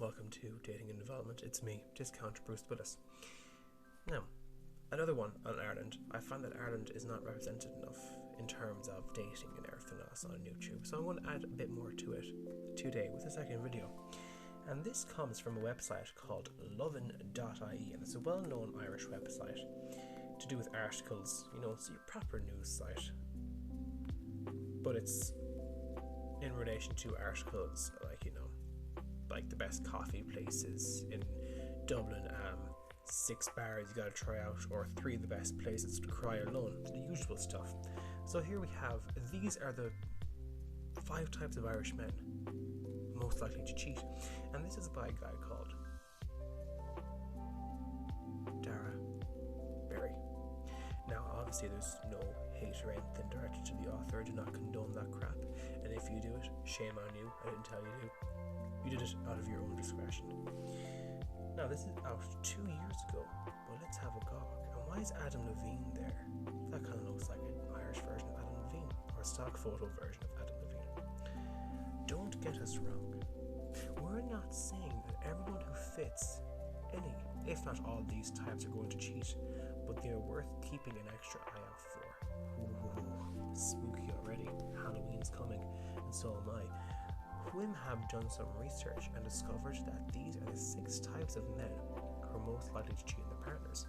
Welcome to Dating and Development. It's me, Discount Bruce Willis. Now, another one on Ireland. I find that Ireland is not represented enough in terms of dating and everything else on YouTube, so I'm going to add a bit more to it today with a second video. And this comes from a website called lovin.ie, and it's a well-known Irish website to do with articles. It's your proper news site, but it's in relation to articles like the best coffee places in Dublin, 6 bars you gotta try out, or 3 of the best places to cry alone, the usual stuff. So here we have, these are the 5 types of Irish men most likely to cheat, and this is by a guy called Dara Berry. Now obviously there's no hate or anything directed to the author. I do not condone that crap, and if you do it, shame on you. I didn't tell you to. You did it out of your own discretion. Now this is out 2 years ago, but let's have a gawk. And why is Adam Levine there? That kind of looks like an Irish version of Adam Levine, or a stock photo version of Adam Levine. Don't get us wrong. We're not saying that everyone who fits any, if not all, of these types are going to cheat, but they are worth keeping an extra eye out for. Ooh, spooky already. Halloween's coming, and so am I. Quentin have done some research and discovered that these are the 6 types of men who are most likely to cheat on their partners.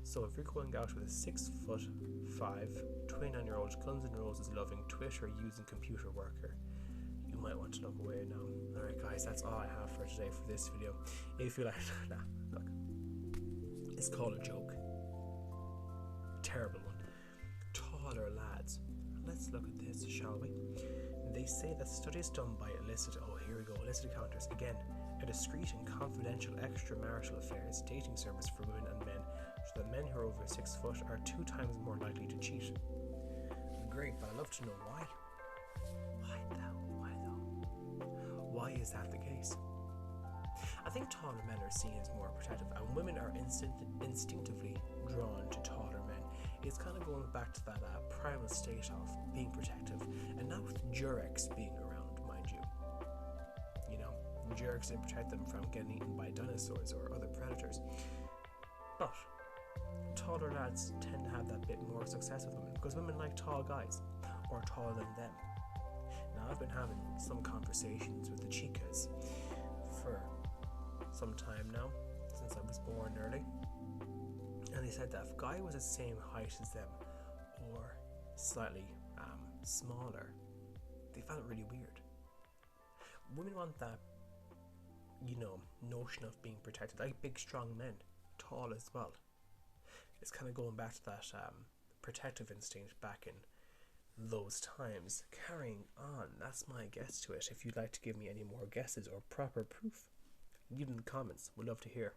So if you're going out with a 6'5", 29-year-old Guns N' Roses loving, Twitter using computer worker, you might want to look away now. Alright guys, that's all I have for today for this video. If you like, look, it's called a joke. Terrible one. Taller lads. Let's look at this, shall we? They say that studies done by illicit encounters, again, a discreet and confidential extramarital affairs dating service for women and men, so that men who are over 6 foot are 2 times more likely to cheat. Great, but I'd love to know why. Why though? Why is that the case? I think taller men are seen as more protective, and women are instinctively drawn to taller men. It's kind of going back to that primal state of being protective, and now with Durex being around, mind you. Durex didn't protect them from getting eaten by dinosaurs or other predators. But taller lads tend to have that bit more success with women, because women like tall guys, or taller than them. Now I've been having some conversations with the chicas for some time now, since I was born early, and they said that if a guy was the same height as them or slightly smaller, they found it really weird. Women want that notion of being protected, like big strong men, tall as well. It's kind of going back to that protective instinct back in those times. Carrying on, that's my guess to it. If you'd like to give me any more guesses or proper proof, leave them in the comments. We'd love to hear.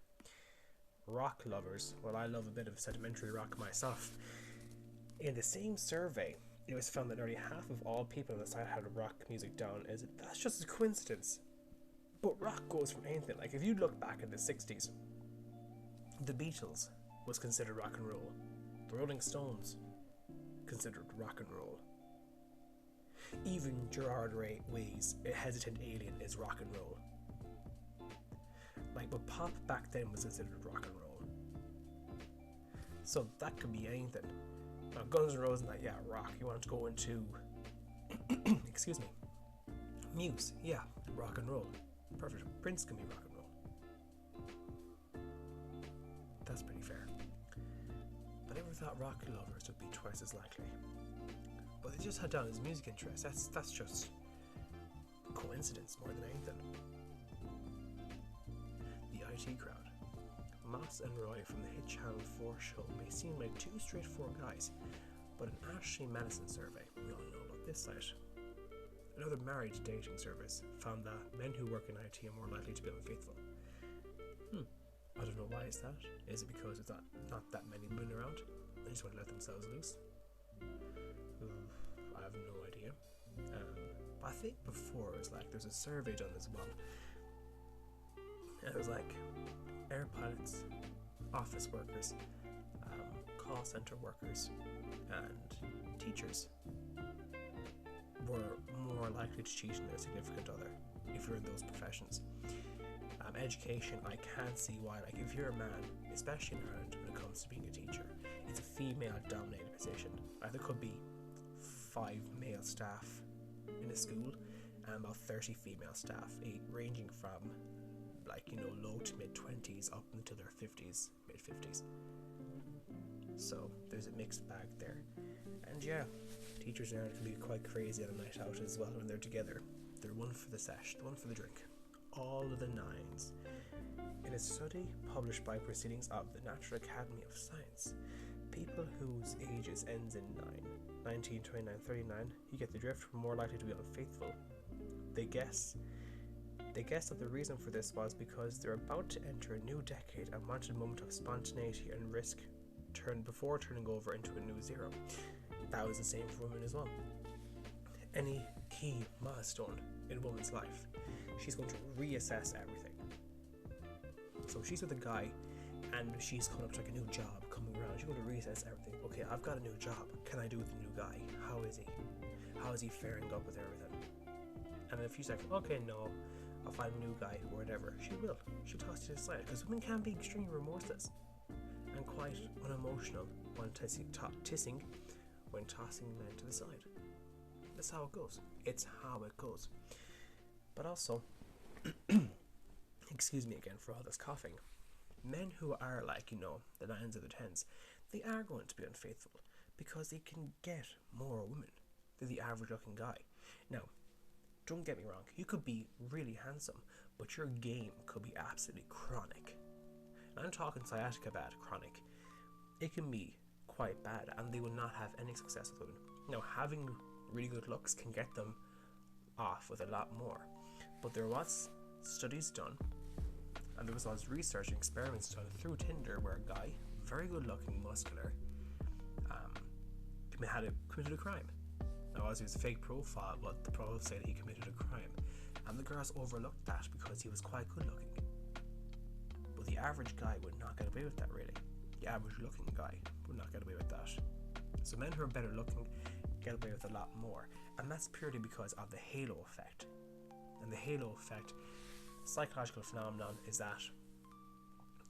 Rock lovers. Well, I love a bit of sedimentary rock myself. In the same survey, it was found that nearly half of all people on the site had rock music down. That's just a coincidence. But rock goes from anything. Like if you look back in the 60s, the Beatles was considered rock and roll. The Rolling Stones considered rock and roll. Even Gerard Way's A Hesitant Alien is rock and roll. But pop back then was considered rock and roll. So that could be anything. Now, Guns N' Roses, rock. You want to go into, excuse me, Muse, rock and roll. Perfect. Prince can be rock and roll. That's pretty fair. I never thought rock lovers would be twice as likely. But they just had down his music interest. That's just coincidence more than anything. The IT crowd. Moss and Roy from the hit Channel 4 show may seem like 2 straightforward guys, but an Ashley Madison survey, we all know about this site, another married dating service, found that men who work in IT are more likely to be unfaithful. I don't know why is that. Is it because it's not that many women around? They just want to let themselves loose? I have no idea. But I think before it was there's a survey done as well. And it was air pilots, office workers, call center workers, and teachers were more likely to cheat on their significant other if you're in those professions. education, I can't see why. Like, if you're a man, especially in Ireland, when it comes to being a teacher, it's a female-dominated position. Like, there could be 5 male staff in a school and about 30 female staff, ranging from like, you know, low to mid-20s up into their 50s, mid-50s. So there's a mixed bag there. And yeah, teachers in Ireland can be quite crazy on a night out as well when they're together. They're one for the sesh, one for the drink, all of the nines. In a study published by Proceedings of the National Academy of Science, people whose ages ends in 19, 29, 39, you get the drift, were more likely to be unfaithful. They guess that the reason for this was because they're about to enter a new decade and wanted a moment of spontaneity and risk before turning over into a new zero. That was the same for women as well. Any key milestone in a woman's life, she's going to reassess everything. So if she's with a guy and she's coming up to like a new job coming around, she's going to reassess everything. Okay, I've got a new job. Can I do with the new guy? How is he? How is he faring up with everything? And then if she's like, okay, no, I'll find a new guy or whatever, she will. She'll toss it aside, because women can be extremely remorseless and quite unemotional when tossing men to the side. That's how it goes. It's how it goes. But also, excuse me again for all this coughing, men who are like, you know, the 9s or the 10s, they are going to be unfaithful because they can get more women than the average looking guy. Now, don't get me wrong, you could be really handsome, but your game could be absolutely chronic. And I'm talking sciatica bad, chronic. It can be quite bad, and they will not have any success with women. Now, having really good looks can get them off with a lot more. But there was studies done, and there was lots of research and experiments done through Tinder where a guy, very good looking, muscular, committed a crime. Now, as he was a fake profile, but the profile said he committed a crime, and the girls overlooked that because he was quite good looking. But the average guy would not get away with that, really. The average looking guy would not get away with that. So men who are better looking get away with a lot more, and that's purely because of the halo effect. And the halo effect, psychological phenomenon, is that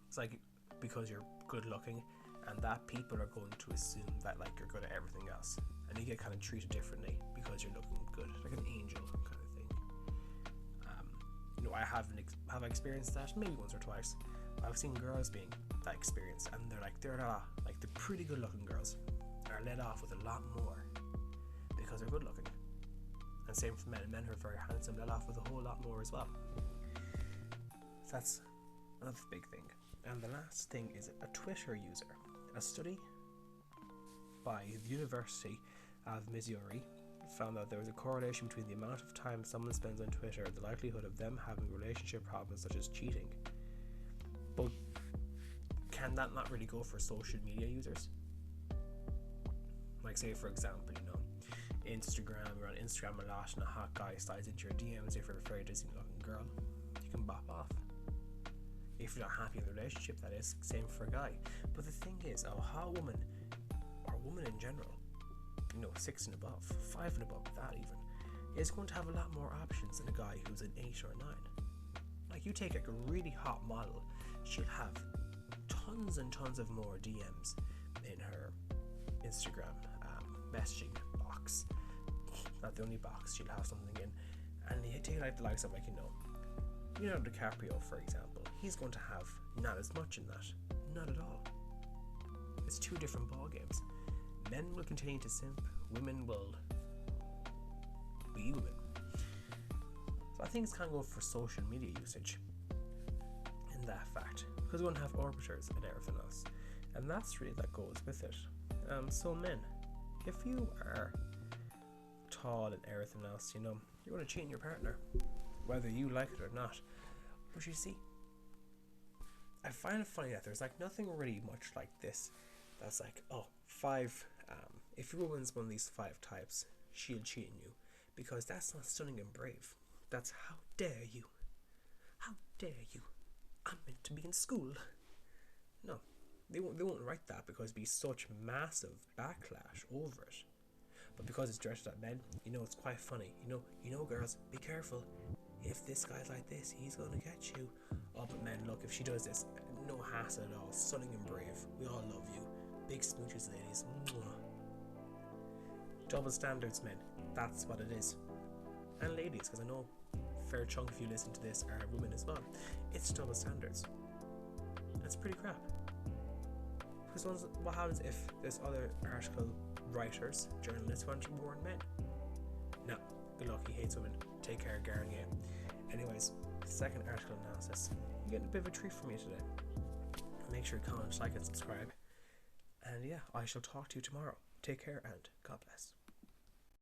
it's like because you're good looking, and that people are going to assume that like you're good at everything else, and you get kind of treated differently because you're looking good, like an angel kind of thing. You know, I have experienced that maybe once or twice. I've seen girls being that experienced, and they're the pretty good looking girls are let off with a lot more because they're good looking. And same for men who are very handsome let off with a whole lot more as well. So that's another big thing. And the last thing is a Twitter user. A study by the University of Missouri found that there was a correlation between the amount of time someone spends on Twitter and the likelihood of them having relationship problems such as cheating. But can that not really go for social media users? Like, say for example, you know, Instagram, you're on Instagram a lot and a hot guy slides into your DMs if you're a very Disney looking girl, you can bop off. If you're not happy in the relationship, that is, same for a guy. But the thing is, a hot woman, or woman in general, you know, 6 and above, 5 and above, that even, is going to have a lot more options than a guy who's an 8 or 9. Like, you take like a really hot model, she'll have tons and tons of more DMs in her Instagram messaging box. Not the only box, she'll have something in. And you take like the likes of, like, you know, Leonardo DiCaprio, for example, he's going to have not as much in that. Not at all. It's two different ball games. Men will continue to simp, women will be women. So I think it's kind of go for social media usage in that fact, because we won't have orbiters and everything else, and that's really that goes with it. So men, if you are tall and everything else, you know, you're going to cheat on your partner, whether you like it or not. But you see, I find it funny that there's like nothing really much like this that's like, oh, 5 if your woman's one of these 5 types, she'll cheat on you, because that's not stunning and brave. That's how dare you, I'm meant to be in school. No, they won't write that because it'd be such massive backlash over it. But because it's directed at men, you know, it's quite funny. You know, girls, be careful. if this guy's like this, he's gonna get you. Oh, but men, look, if she does this, no hassle at all. Stunning and brave. We all love you. Big smooches, ladies. Mwah. Double standards, men. That's what it is. And ladies, because I know a fair chunk of you listen to this are women as well. It's double standards. That's pretty crap. Because what happens if there's other article writers, journalists want to warn men? No, good luck, he hates women. Take care, Garen. Anyways, second article analysis. You're getting a bit of a treat from me today. Make sure you comment, like, and subscribe. And yeah, I shall talk to you tomorrow. Take care and God bless.